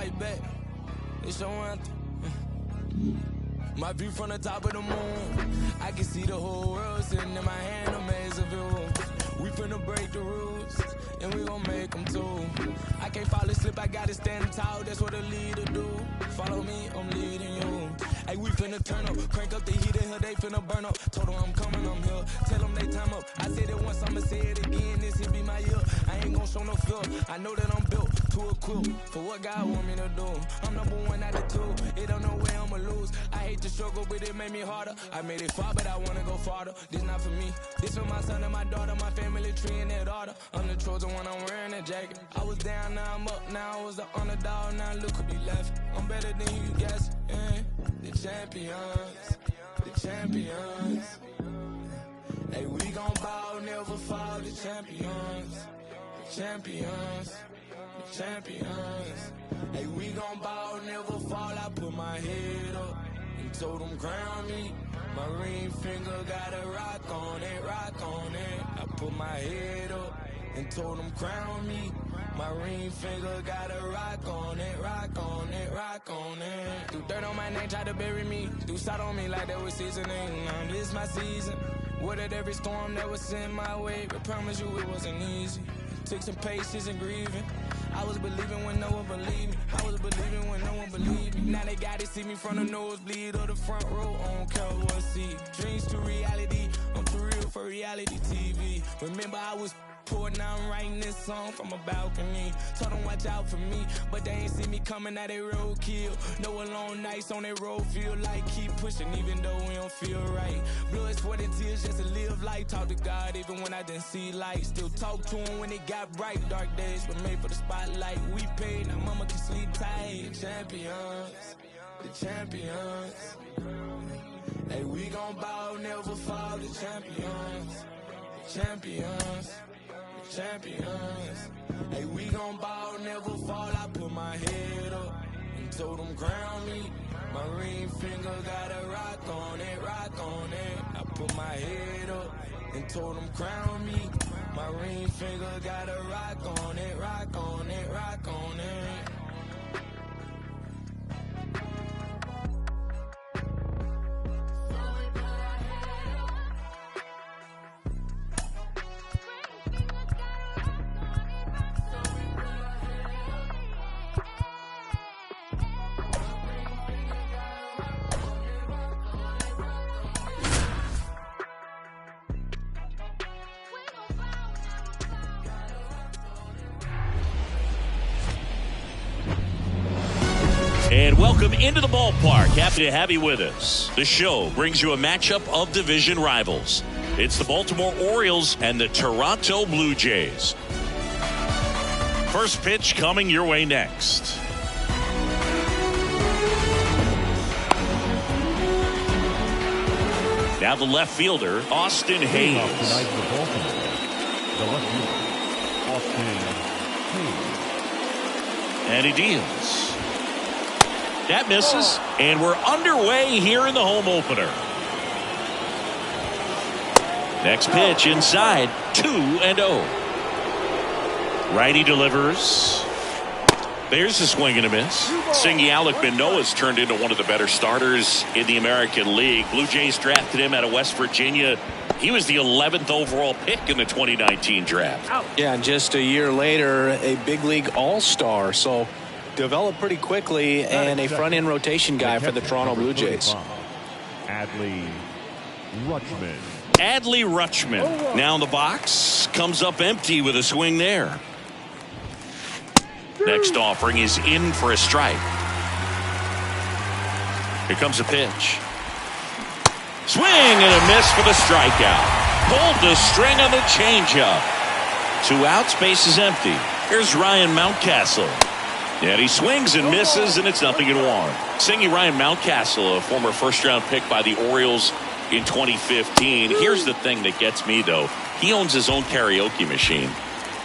fight back. It's your anthem. My view from the top of the moon, I can see the whole world sitting in my hand, a maze of view. We finna break the rules, and we gon' make them too. I can't fall asleep, I gotta stand tall, that's what a leader do. Follow me, I'm leading you. Hey, we finna turn up, crank up the heater, here they finna burn up. Told them I'm coming, I'm here, tell them they time up. I said it once, I'ma say it again, this here be my year. I ain't gon' show no fear, I know that I'm built to equip for what God want me to do. I'm number one out of two, it don't know where I'ma lose. I hate the struggle, but it made me harder. I made it far, but I wanna go farther. This not for me, this for my son and my daughter, my family tree and that order. I'm the chosen one, I'm wearing that jacket. I was down, now I'm up, now I was the underdog, now look who be left. I'm better than you guess, yeah. The champions, the champions. Hey, we gon' bow, never fall, the champions, the champions, the champions. Hey, we gon' bow, never fall, I put my head up and told them crown me. My ring finger got a rock on it, rock on it. I put my head up and told them crown me. My ring finger got a rock on it, rock on it, rock on it. Threw dirt on my name, tried to bury me. Threw salt on me like that was seasoning. Now this my season. Weathered every storm that was sent my way, but promise you it wasn't easy. Took some patience and grieving. I was believing when no one believed me. I was believing when no one believed me. Now they gotta see me from the nosebleed or the front row. I don't care what see. Dreams to reality. I'm too real for reality TV. Remember I was poor, now I'm writing this song from a balcony. Told them watch out for me, but they ain't see me coming, now they roadkill. No alone nights on that road, feel like keep pushing even though we don't feel right. Blood, sweat, and tears just to live life. Talk to God even when I didn't see light. Still talk to him when it got bright. Dark days were made for the spotlight. We paid, now mama can sleep tight. The champions, the champions. Hey, we gon' bow, never fall. The champions, the champions. Champions. Hey, we gon' ball, never fall. I put my head up and told them crown me. My ring finger got a rock on it, rock on it. I put my head up and told them crown me. My ring finger got a rock on it, rock on it, rock on it. And welcome into the ballpark. Happy to have you with us. The show brings you a matchup of division rivals. It's the Baltimore Orioles and the Toronto Blue Jays. First pitch coming your way next. Now the left fielder, Austin Hayes. Tonight for Baltimore, the left fielder, Austin Hayes. And he deals. That misses, and we're underway here in the home opener. Next pitch inside, 2-0. Righty delivers. There's a swing and a miss. Singy Alec Manoah's turned into one of the better starters in the American League. Blue Jays drafted him out of West Virginia. He was the 11th overall pick in the 2019 draft. Yeah, and just a year later, a big league all-star. So developed pretty quickly and a front-end rotation guy for the Toronto Blue Jays. Adley Rutschman. Adley Rutschman now in the box, comes up empty with a swing there. Next offering is in for a strike. Here comes a pitch. Swing and a miss for the strikeout. Pulled the string on the changeup. 2 outs, base is empty. Here's Ryan Mountcastle. And he swings and misses, and it's 0-1. Singy Ryan Mountcastle, a former first-round pick by the Orioles in 2015. Here's the thing that gets me, though. He owns his own karaoke machine.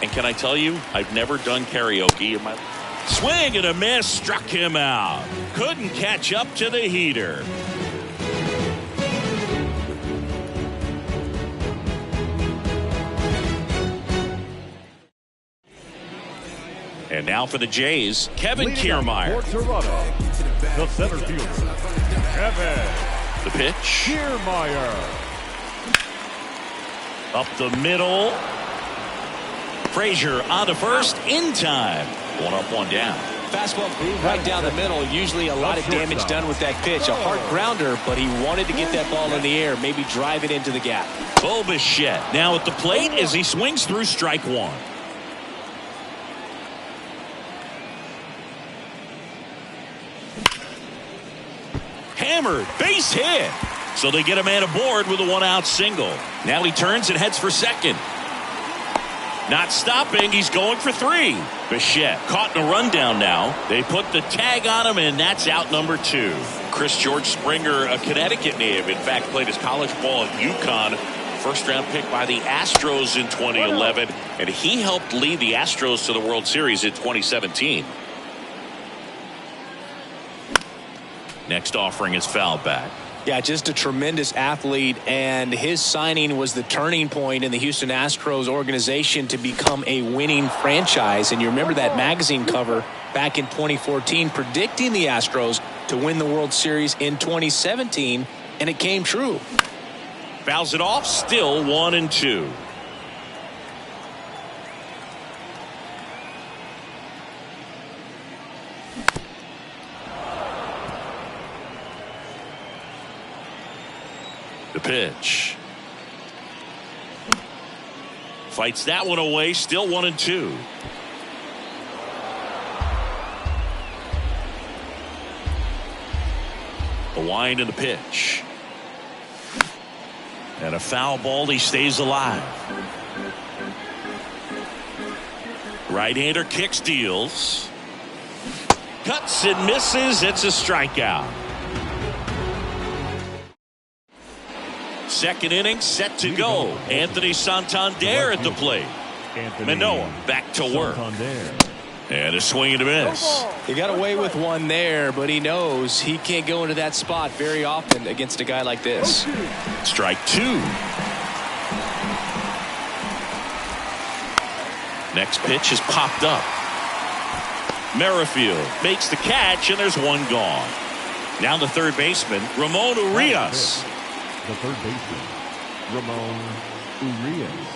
And can I tell you, I've never done karaoke in my life. Swing and a miss, struck him out. Couldn't catch up to the heater. And And now for the Jays, Kevin Leading off Kiermaier. for Toronto, the center fielder, Kevin The pitch. Kiermaier. Up the middle. Frazier on to first in time. 1 up, 1 down. Fastball groove right down the middle. Usually a lot of damage done with that pitch. A hard grounder, but he wanted to get that ball in the air, maybe drive it into the gap. Bichette now at the plate as he swings through strike 1. Hammered, base hit. So they get a man aboard with a 1-out single. Now he turns and heads for second. Not stopping, he's going for 3. Bichette caught in a rundown now. They put the tag on him, and that's out number 2. Chris George Springer, a Connecticut native, in fact played his college ball at UConn. First-round pick by the Astros in 2011, and he helped lead the Astros to the World Series in 2017. Next offering is fouled back. Yeah, just a tremendous athlete, and his signing was the turning point in the Houston Astros organization to become a winning franchise. And you remember that magazine cover back in 2014 predicting the Astros to win the World Series in 2017, and it came true. Fouls it off, still 1-2. The pitch. Fights that one away, still 1-2. The wind and the pitch. And a foul ball, he stays alive. Right-hander kicks, deals. Cuts and misses, it's a strikeout. Second inning set to go. Anthony Santander at the plate. Manoah back to work. And a swing and a miss. He got away with one there, but he knows he can't go into that spot very often against a guy like this. Strike 2. Next pitch is popped up. Merrifield makes the catch, and there's one gone. Now the third baseman, Ramon Urias. The third baseman, Ramon Urias.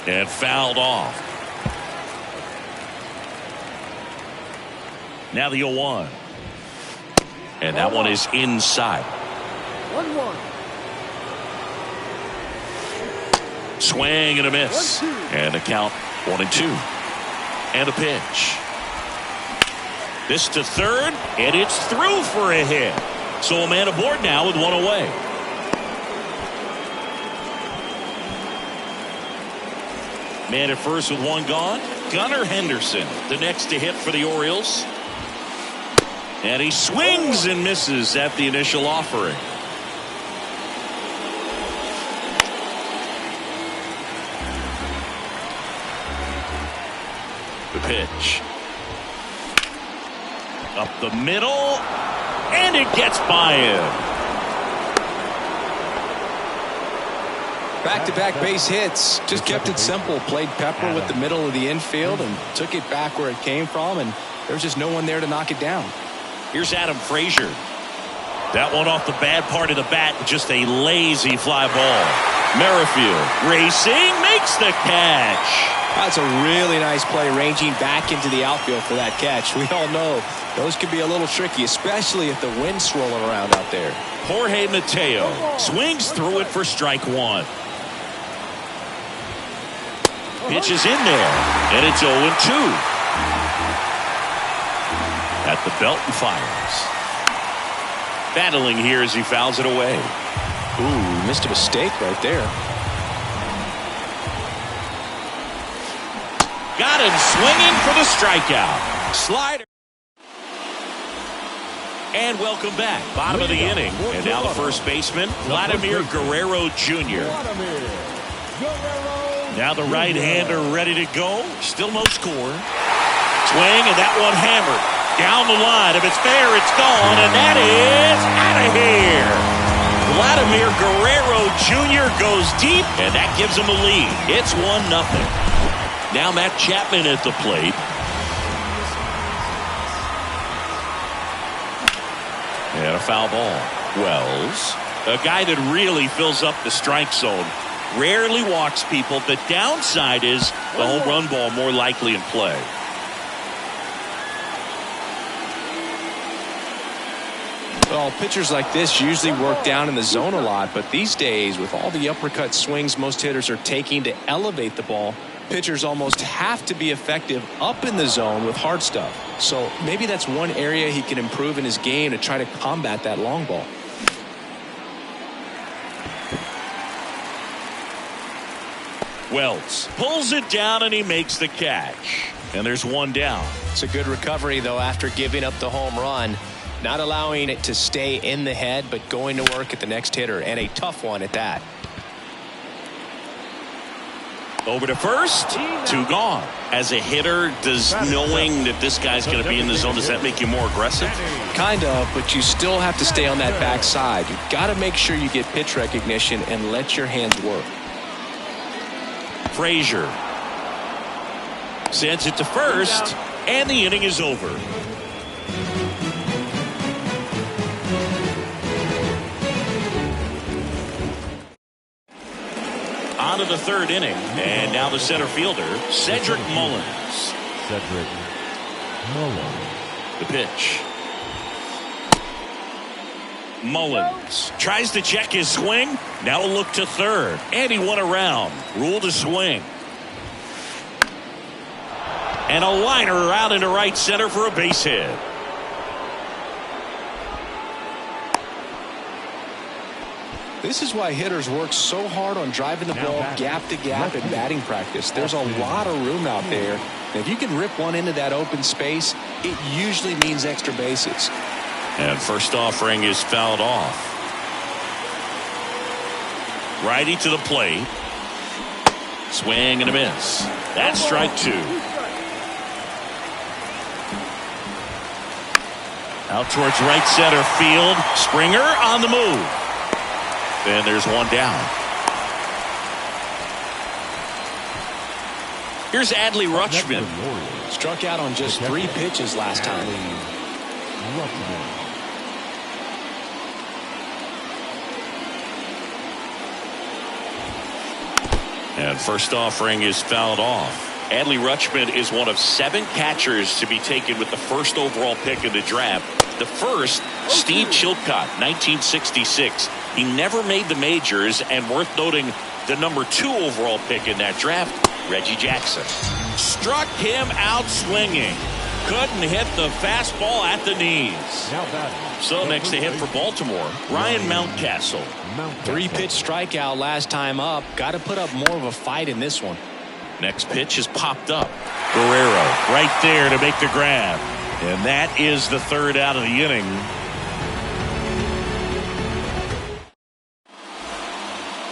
And fouled off. Now the 0-1. And that one is inside. 1-1. Swing and a miss. And the count 1-2. And a pitch. This to third, and it's through for a hit. So a man aboard now with one away. Man at first with one gone. Gunnar Henderson, the next to hit for the Orioles. And he swings and misses at the initial offering. The pitch. Up the middle, and it gets by him. Back-to-back base hits. Just kept it simple. Played pepper with the middle of the infield and took it back where it came from, and there was just no one there to knock it down. Here's Adam Frazier. That one off the bad part of the bat, just a lazy fly ball. Merrifield racing, makes the catch. That's a really nice play, ranging back into the outfield for that catch. We all know those can be a little tricky, especially if the wind's swirling around out there. Jorge Mateo swings through it for strike 1. Pitch is in there, and it's 0-2. At the belt and fires. Battling here as he fouls it away. Ooh, missed a mistake right there. Got him swinging for the strikeout. Slider. And welcome back. Bottom of the inning. And now the first baseman, Vladimir Guerrero Jr. Now the right-hander ready to go. Still no score. Swing, and that one hammered. Down the line. If it's fair, it's gone. And that is out of here. Vladimir Guerrero Jr. goes deep, and that gives him a lead. It's 1-0. Now Matt Chapman at the plate. And a foul ball. Wells, a guy that really fills up the strike zone, rarely walks people. The downside is the home run ball more likely in play. Well, pitchers like this usually work down in the zone a lot, but these days, with all the uppercut swings most hitters are taking to elevate the ball, pitchers almost have to be effective up in the zone with hard stuff. So maybe that's one area he can improve in his game to try to combat that long ball. Wells pulls it down and he makes the catch. And there's one down. It's a good recovery, though, after giving up the home run. Not allowing it to stay in the head, but going to work at the next hitter, and a tough one at that. Over to first, 2 gone. As a hitter, does knowing that this guy's going to be in the zone, does that make you more aggressive? Kind of, but you still have to stay on that backside. You've got to make sure you get pitch recognition and let your hands work. Frazier sends it to first, and the inning is over. On to the third inning, and now the center fielder, Cedric Mullins. Cedric Mullins. The pitch. Mullins tries to check his swing. Now a look to third, and he went around. Ruled a swing. And a liner out into right center for a base hit. This is why hitters work so hard on driving the ball gap to gap in batting practice. There's a lot of room out there. And if you can rip one into that open space, it usually means extra bases. And first offering is fouled off. Righty to the plate. Swing and a miss. That's strike 2. Out towards right center field. Springer on the move. And there's one down. Here's Adley Rutschman. Struck out on just 3 pitches last time. And first offering is fouled off. Adley Rutschman is one of 7 catchers to be taken with the first overall pick in the draft. The first, Steve Chilcott, 1966. He never made the majors, and worth noting, the number 2 overall pick in that draft, Reggie Jackson. Struck him out swinging. Couldn't hit the fastball at the knees. So next to hit for Baltimore, Ryan Mountcastle. 3-pitch strikeout last time up. Got to put up more of a fight in this one. Next pitch is popped up. Guerrero right there to make the grab. And that is the third out of the inning.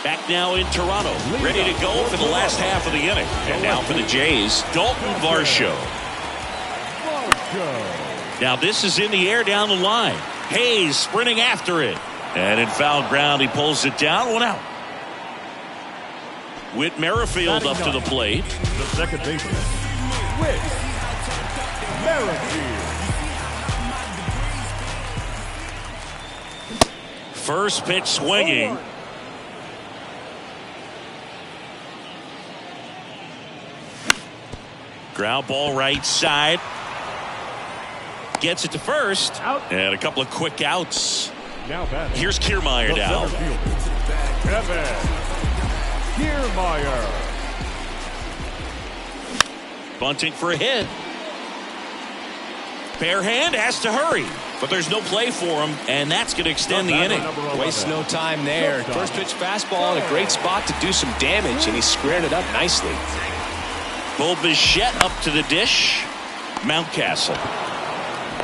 Back now in Toronto, ready to go for the last half of the inning. And now for the Jays, Dalton Varsho. Now this is in the air down the line. Hayes sprinting after it. And in foul ground, he pulls it down. 1 out. Whit Merrifield up to the plate. The second baseman, Whit Merrifield. First pitch swinging. Ground ball right side. Gets it to first. Out. And a couple of quick outs. Now batting. Here's Kiermaier down. Kevin Kiermaier. Bunting for a hit. Bare hand has to hurry. But there's no play for him. And that's going to extend the inning. Wastes no time there. First pitch fastball in a great spot to do some damage. And he squared it up nicely. Bo Bichette up to the dish. Mountcastle.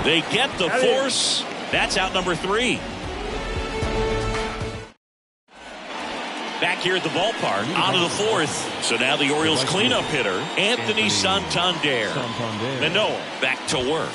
They get the force. That's out number 3. Back here at the ballpark, out of the 4th. So now the Orioles cleanup hitter, Anthony Santander. Manoah back to work.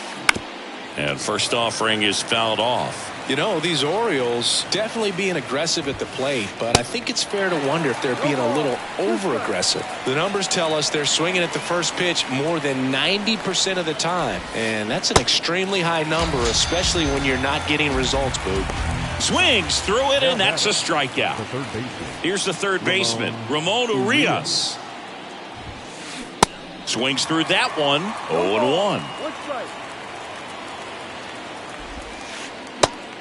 And first offering is fouled off. You know, these Orioles definitely being aggressive at the plate, but I think it's fair to wonder if they're being a little over-aggressive. The numbers tell us they're swinging at the first pitch more than 90% of the time, and that's an extremely high number, especially when you're not getting results, Boog. Swings through it, and that's a strikeout. Here's the third baseman, Ramon Urias. Swings through that one, 0-1.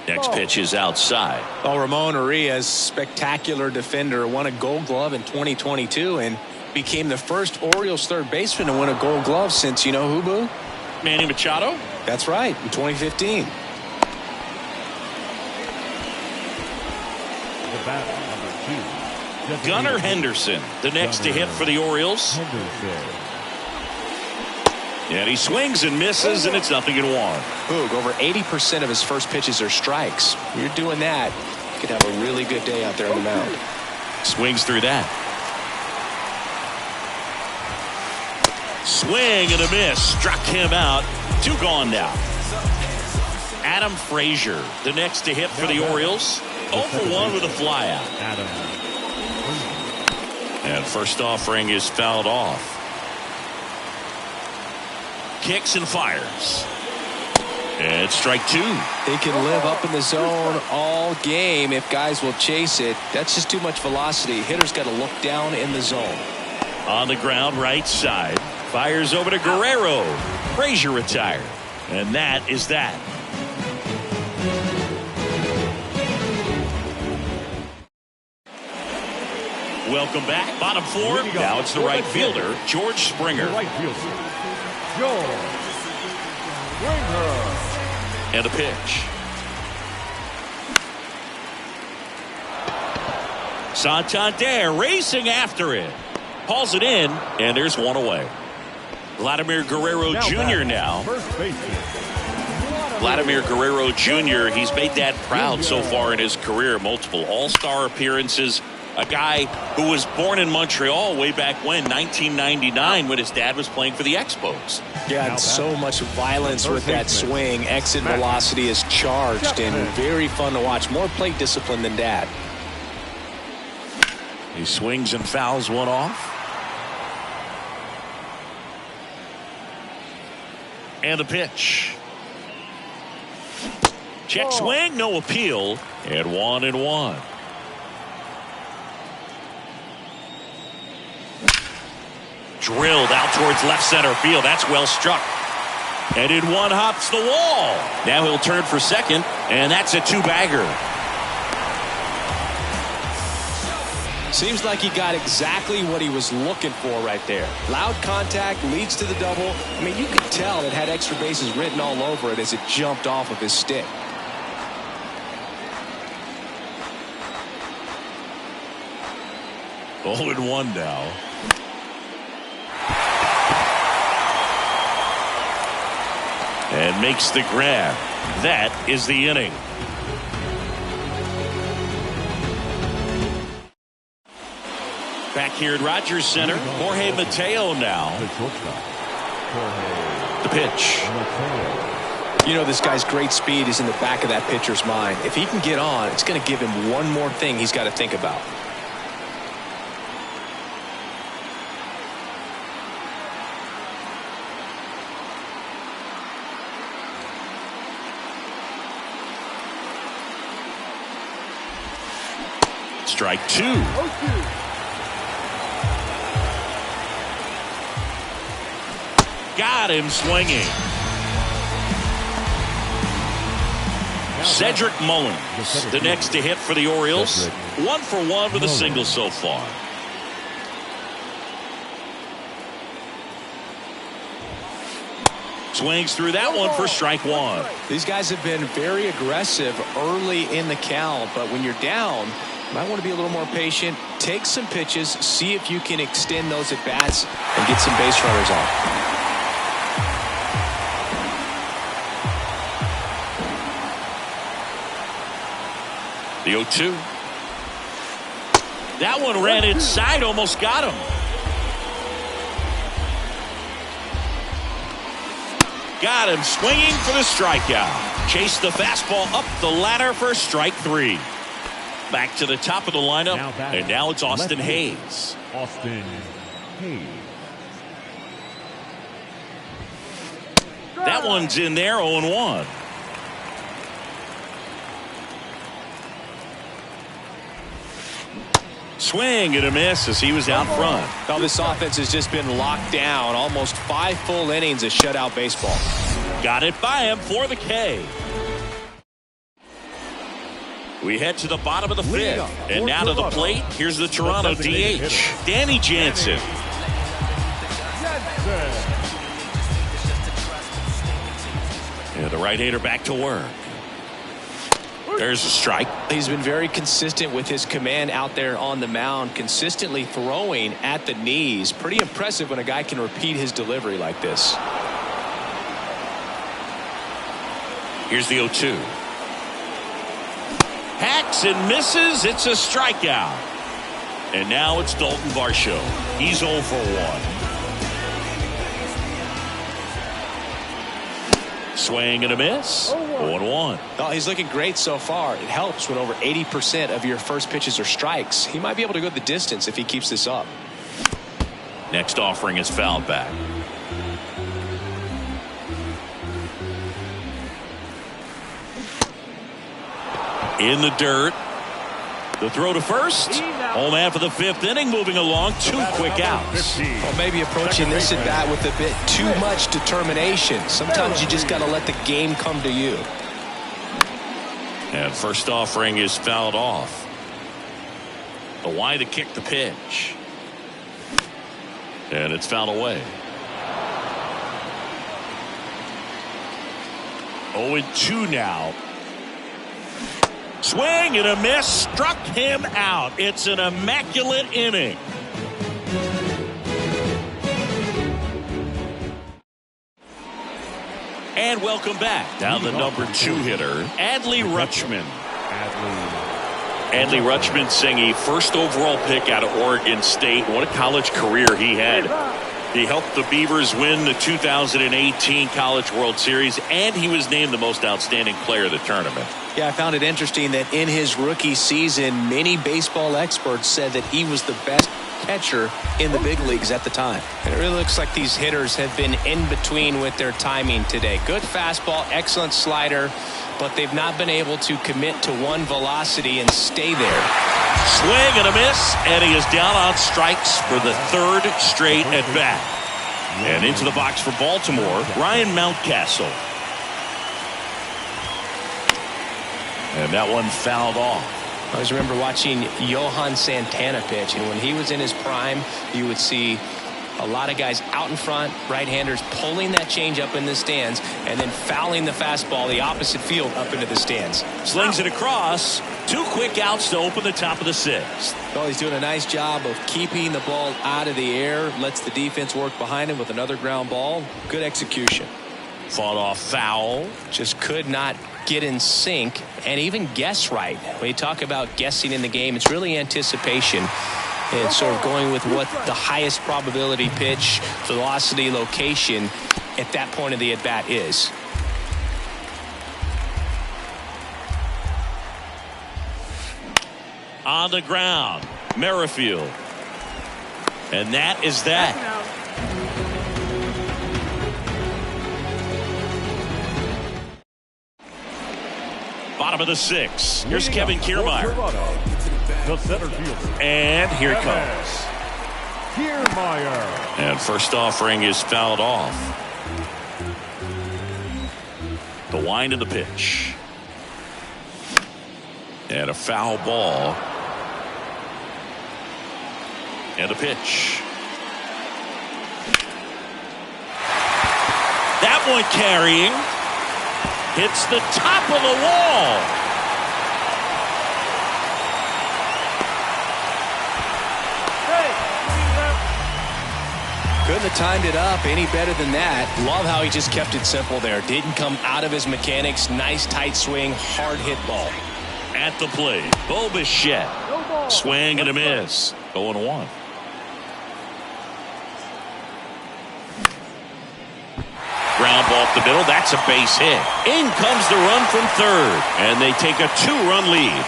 Next pitch is outside. Oh, Ramon Urias, spectacular defender, won a Gold Glove in 2022 and became the first Orioles third baseman to win a Gold Glove since, you know who, Boo? Manny Machado? That's right, in 2015. Gunnar Henderson, the next to hit for the Orioles. And he swings and misses, and it's 0-1. Boog, over 80% of his first pitches are strikes. You're doing that, you could have a really good day out there on the mound. Swings through that. Swing and a miss. Struck him out. 2 gone now. Adam Frazier, the next to hit for the Orioles. 0-for-1 with a flyout. And first offering is fouled off. Kicks and fires. And strike 2. They can live up in the zone all game if guys will chase it. That's just too much velocity. Hitter's got to look down in the zone. On the ground, right side. Fires over to Guerrero. Frazier retired. And that is that. Welcome back. Bottom 4. Now it's the right fielder, George Springer. And a pitch. Santander racing after it. Hauls it in, and there's one away. Vladimir Guerrero Jr. now. Vladimir Guerrero Jr., he's made that proud so far in his career. Multiple all-star appearances. A guy who was born in Montreal way back when, 1999, when his dad was playing for the Expos. Yeah, and so much violence with that swing. Exit velocity is charged and very fun to watch. More plate discipline than Dad. He swings and fouls one off. And a pitch. Check swing, no appeal. And 1-1. Drilled out towards left center field. That's well struck. And in one hops the wall. Now he'll turn for second, and that's a 2-bagger. Seems like he got exactly what he was looking for right there. Loud contact leads to the double. I mean, you could tell it had extra bases written all over it as it jumped off of his stick. Oh, and 1 now. And makes the grab. That is the inning. Back here at Rogers Center, Jorge Mateo now. The pitch. You know, this guy's great speed is in the back of that pitcher's mind. If he can get on, it's going to give him one more thing he's got to think about. Strike 2. Got him swinging. Cedric Mullins, the next to hit for the Orioles. 1-for-1 with a single so far. Swings through that one for strike 1. These guys have been very aggressive early in the count, but when you're down, you might want to be a little more patient. Take some pitches, see if you can extend those at bats and get some base runners on. The 0-2. That one ran inside, almost got him. Got him swinging for the strikeout. Chase the fastball up the ladder for strike 3. Back to the top of the lineup, and now it's Austin Hayes. Austin Hayes. That one's in there, 0-1. Swing and a miss as he was out front. Well, this offense has just been locked down. Almost 5 full innings of shutout baseball. Got it by him for the K. We head to the bottom of the 5th. And now to the plate, here's the Toronto DH, Danny Jansen. And the right-hander back to work. There's a strike. He's been very consistent with his command out there on the mound, consistently throwing at the knees. Pretty impressive when a guy can repeat his delivery like this. Here's the 0-2. Hacks and misses. It's a strikeout. And now it's Dalton Varsho. He's 0 for 1. Swing and a miss. 0-1. Oh, he's looking great so far. It helps when over 80% of your first pitches are strikes. He might be able to go the distance if he keeps this up. Next offering is fouled back. In the dirt. The throw to first. Home half of the 5th inning, moving along. 2 quick outs. Well, maybe approaching this at bat with a bit too much determination. Sometimes you just got to let the game come to you. And first offering is fouled off. The wide to kick the pitch. And it's fouled away. 0-2 now. Swing and a miss, struck him out. It's an immaculate inning. And welcome back. Down the number 2 hitter, Adley Rutschman. Adley Rutschman saying a first overall pick out of Oregon State. What a college career he had. He helped the Beavers win the 2018 College World Series, and he was named the most outstanding player of the tournament. Yeah, I found it interesting that in his rookie season, many baseball experts said that he was the best catcher in the big leagues at the time. And it really looks like these hitters have been in between with their timing today. Good fastball, excellent slider, but they've not been able to commit to one velocity and stay there. Swing and a miss, and he is down on strikes for the 3rd straight at bat. And into the box for Baltimore, Ryan Mountcastle. And that one fouled off. I always remember watching Johan Santana pitch, and when he was in his prime, you would see a lot of guys out in front, right-handers pulling that change up in the stands and then fouling the fastball the opposite field up into the stands. Slings it across. 2 quick outs to open the top of the 6th. Well, he's doing a nice job of keeping the ball out of the air, lets the defense work behind him with another ground ball. Good execution. Fought off foul. Just could not get in sync and even guess right. When you talk about guessing in the game, it's really anticipation. And sort of going with what the highest probability pitch, velocity, location at that point of the at-bat is. On the ground, Merrifield. And that is that. Bottom of the 6th. Here's Kevin Kiermaier. The center fielder. And here it comes. Kiermaier. And first offering is fouled off. The wind of the pitch. And a foul ball. And a pitch. That one carrying. Hits the top of the wall. Couldn't have timed it up any better than that. Love how he just kept it simple there. Didn't come out of his mechanics. Nice tight swing, hard hit ball. At the plate, Bo Bichette. Swing and a miss. 0-1. Ground ball up the middle. That's a base hit. In comes the run from third. And they take a 2-run lead.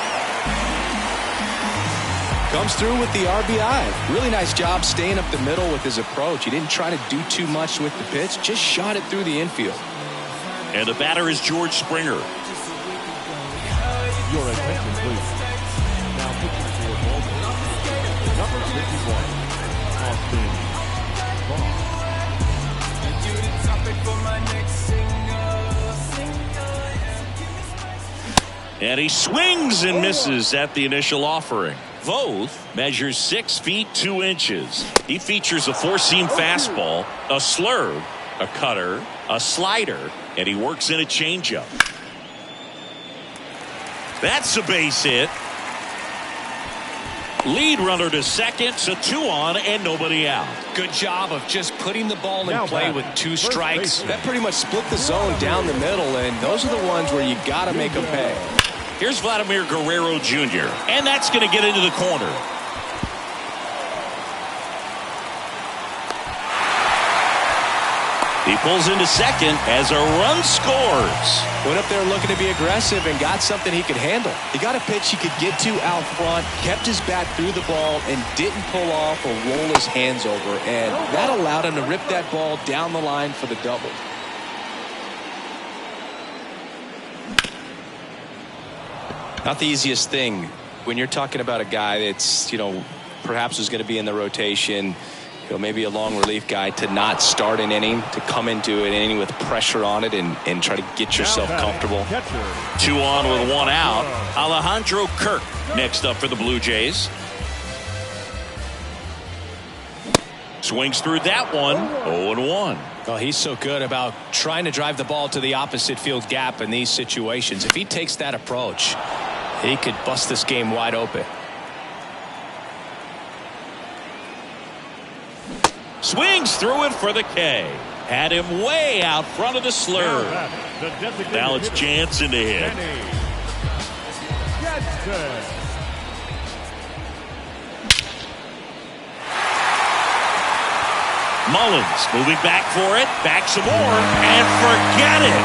Comes through with the RBI. Really nice job staying up the middle with his approach. He didn't try to do too much with the pitch. Just shot it through the infield. And the batter is George Springer. Your attention, please. Now pitching for Baltimore. Number 51, Austin Vaughn. And he swings and misses at the initial offering. Voth measures 6 feet 2 inches. He features a 4-seam fastball, a slurve, a cutter, a slider, and he works in a changeup. That's a base hit. Lead runner to second, so 2 on and nobody out. Good job of just putting the ball in Now play back. with 2 First strikes. baseman. That pretty much split the zone down the middle, and those are the ones where you got to make them pay. Here's Vladimir Guerrero Jr., and that's going to get into the corner. He pulls into second as a run scores. Went up there looking to be aggressive and got something he could handle. He got a pitch he could get to out front, kept his bat through the ball, and didn't pull off or roll his hands over. And that allowed him to rip that ball down the line for the double. Not the easiest thing when you're talking about a guy that's, perhaps is going to be in the rotation, maybe a long relief guy, to not start an inning, to come into an inning with pressure on it and try to get yourself comfortable. 2 on with 1 out. Alejandro Kirk next up for the Blue Jays. Swings through that one. 0-1. Well, he's so good about trying to drive the ball to the opposite field gap in these situations. If he takes that approach, he could bust this game wide open. Swings through it for the K. Had him way out front of the slur. Now it's Jansen to hit. Mullins moving back for it. Back some more. And forget it.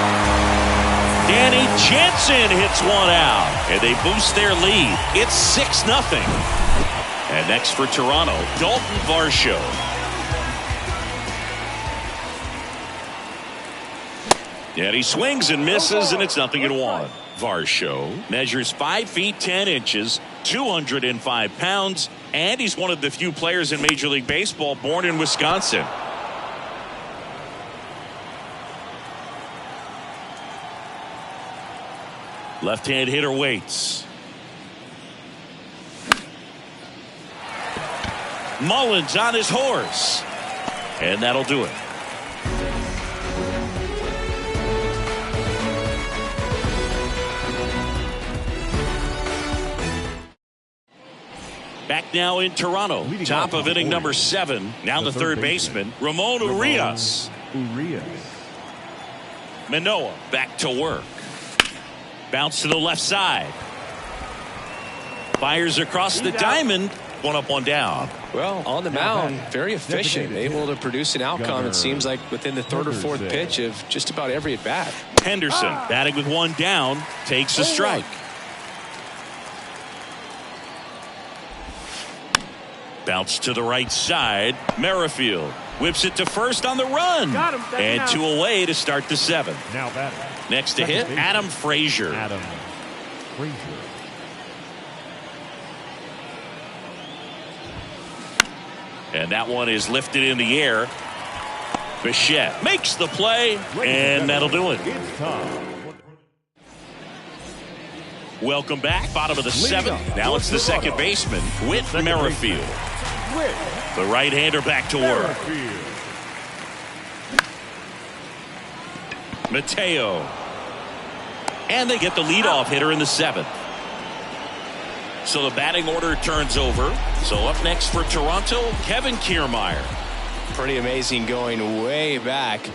Danny Jansen hits one out. And they boost their lead. It's 6-0. And next for Toronto, Dalton Varsho. And he swings and misses, and it's 0-1. Varsho measures 5 feet 10 inches, 205 pounds, and he's one of the few players in Major League Baseball born in Wisconsin. Left-hand hitter waits. Mullins on his horse. And that'll do it. Back now in Toronto. Top of inning number 7. Now the third baseman, Ramon Urias. Manoah back to work. Bounce to the left side. Fires across the diamond. 1 up, 1 down. Well, on the mound, very efficient, able to produce an outcome, it seems like, within the 3rd or 4th pitch of just about every at-bat. Henderson batting with 1 down, takes a strike. Bounce to the right side. Merrifield whips it to first on the run. And 2 away to start the 7th. Now batting. Next to hit, Adam Frazier. And that one is lifted in the air. Bichette makes the play, and that'll do it. Welcome back. Bottom of the 7th. Now it's the second baseman, Whit Merrifield. The right-hander back to work. Mateo. And they get the leadoff hitter in the 7th. So the batting order turns over. So up next for Toronto, Kevin Kiermaier. Pretty amazing, going way back.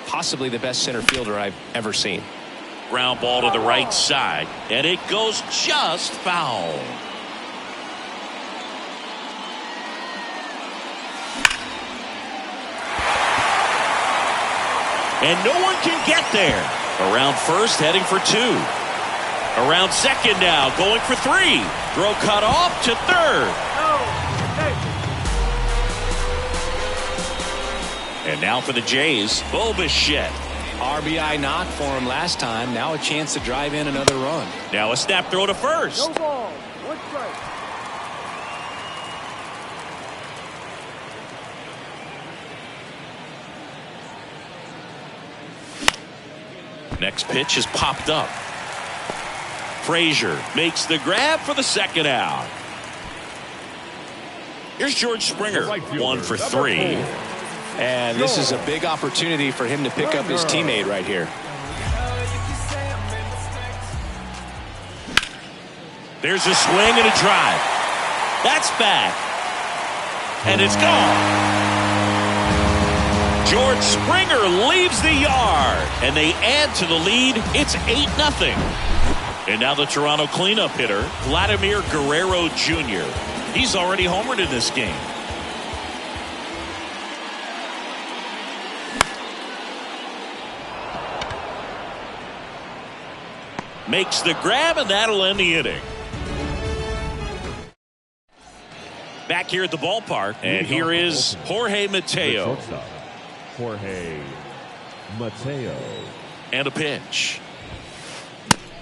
Possibly the best center fielder I've ever seen. Ground ball to the right side, and it goes just foul. and no one can get there. Around first, heading for 2. Around second now, going for 3. Throw cut off to third. And now for the Jays, Bobichette. RBI knock for him last time. Now a chance to drive in another run. Now a snap throw to first. No ball. 1 strike. Next pitch is popped up. Frazier makes the grab for the second out. Here's George Springer, 1 for 3. And this is a big opportunity for him to pick up his teammate right here. There's a swing and a drive. That's back. And it's gone. George Springer leaves the yard. And they add to the lead. It's 8-0. And now the Toronto cleanup hitter, Vladimir Guerrero Jr. He's already homered in this game. Makes the grab, and that'll end the inning. Back here at the ballpark, and here is Jorge Mateo. Jorge Mateo. And a pitch.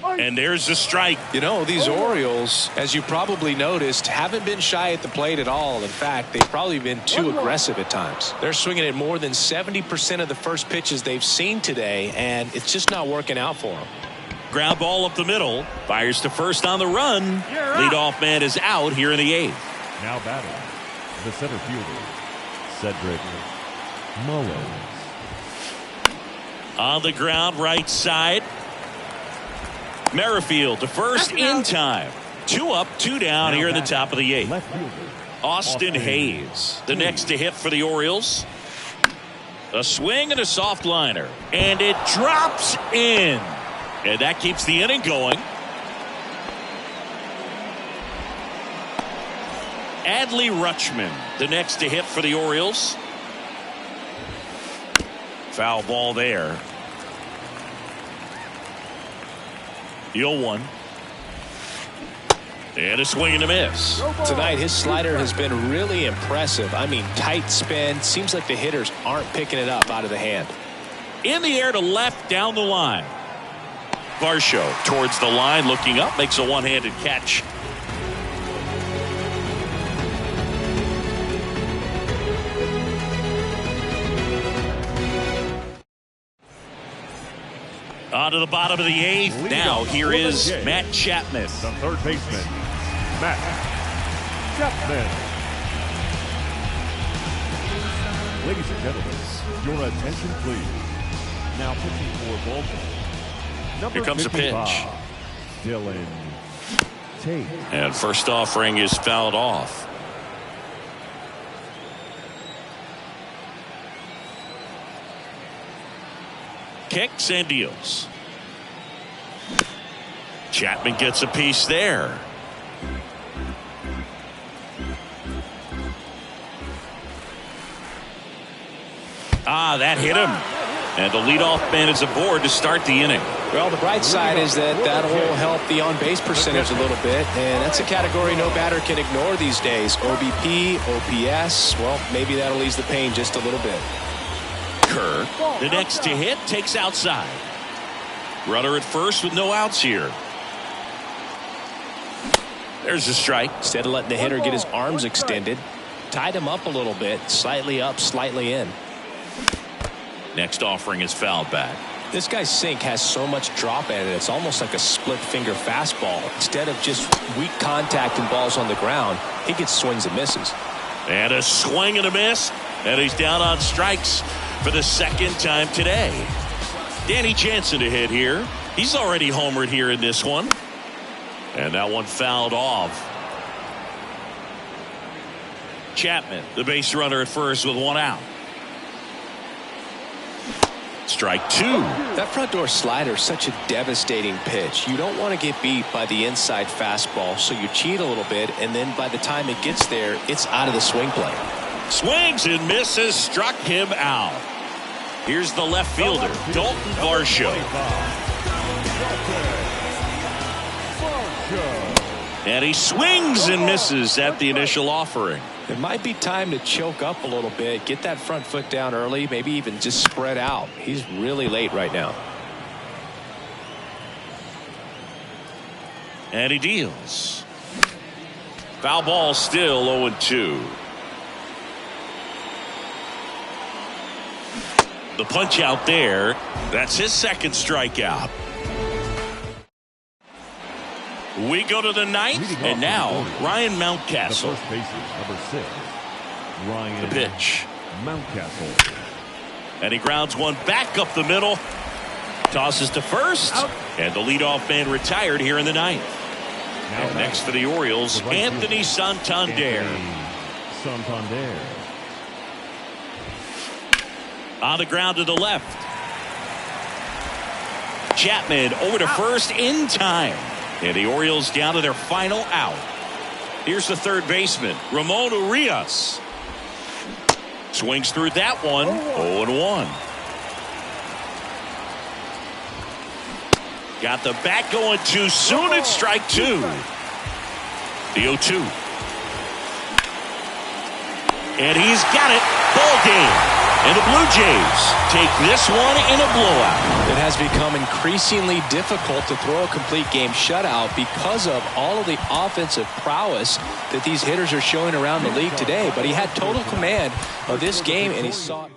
And there's a strike. You know, these Orioles, as you probably noticed, haven't been shy at the plate at all. In fact, they've probably been too aggressive at times. They're swinging at more than 70% of the first pitches they've seen today, and it's just not working out for them. Ground ball up the middle. Fires to first on the run. Leadoff man is out here in the 8th. Now batting, the center fielder, Cedric Mullins. On the ground, right side. Merrifield to first in time. 2 up, 2 down here in the top of the 8th. Left fielder, Austin Hayes, the next to hit for the Orioles. A swing and a soft liner. And it drops in. And that keeps the inning going. Adley Rutschman, the next to hit for the Orioles. Foul ball there. 0-1. And a swing and a miss. Tonight, his slider has been really impressive. I mean, tight spin. Seems like the hitters aren't picking it up out of the hand. In the air to left, down the line. Varsho towards the line, looking up, makes a one-handed catch. On to the bottom of the 8th. Now here is Matt Chapman. The third baseman, Matt Chapman. Ladies and gentlemen, your attention please. Now pitching for Baltimore. Here comes a pitch. Dylan Tate. And first offering is fouled off. Kicks and deals. Chapman gets a piece there. That hit him. And the leadoff man is aboard to start the inning. Well, the bright side is that will help the on-base percentage a little bit, and that's a category no batter can ignore these days. OBP, OPS, well, maybe that'll ease the pain just a little bit. Kerr, the next to hit, takes outside. Runner at first with no outs here. There's a strike. Instead of letting the hitter get his arms extended, tied him up a little bit, slightly up, slightly in. Next offering is fouled back. This guy's sink has so much drop in it, it's almost like a split finger fastball. Instead of just weak contact and balls on the ground, he gets swings and misses. And a swing and a miss. And he's down on strikes for the second time today. Danny Jansen to hit here. He's already homered here in this one. And that one fouled off. Chapman, the base runner at first with one out. Strike 2. That front door slider is such a devastating pitch. You don't want to get beat by the inside fastball, so you cheat a little bit, and then by the time it gets there, it's out of the swing plane. Swings and misses, struck him out. Here's the left fielder, Dalton Varsho. And he swings and misses at the initial offering. It might be time to choke up a little bit, get that front foot down early, maybe even just spread out. He's really late right now. And he deals. Foul ball, still 0-2. The punch out there. That's his second strikeout. We go to the ninth, and now Ryan Mountcastle. The first baseman, number 6, Ryan. The pitch. Mountcastle. And he grounds one back up the middle. Tosses to first. Out. And the leadoff man retired here in the ninth. Now and next for the Orioles, right Anthony Santander. Santander. On the ground to the left. Chapman over to first in time. And the Orioles down to their final out. Here's the third baseman, Ramon Urias. Swings through that one, 0-1. Got the bat going too soon. It's strike 2. The 0-2. And he's got it. Ball game. And the Blue Jays take this one in a blowout. It has become increasingly difficult to throw a complete game shutout because of all of the offensive prowess that these hitters are showing around the league today. But he had total command of this game, and he saw it.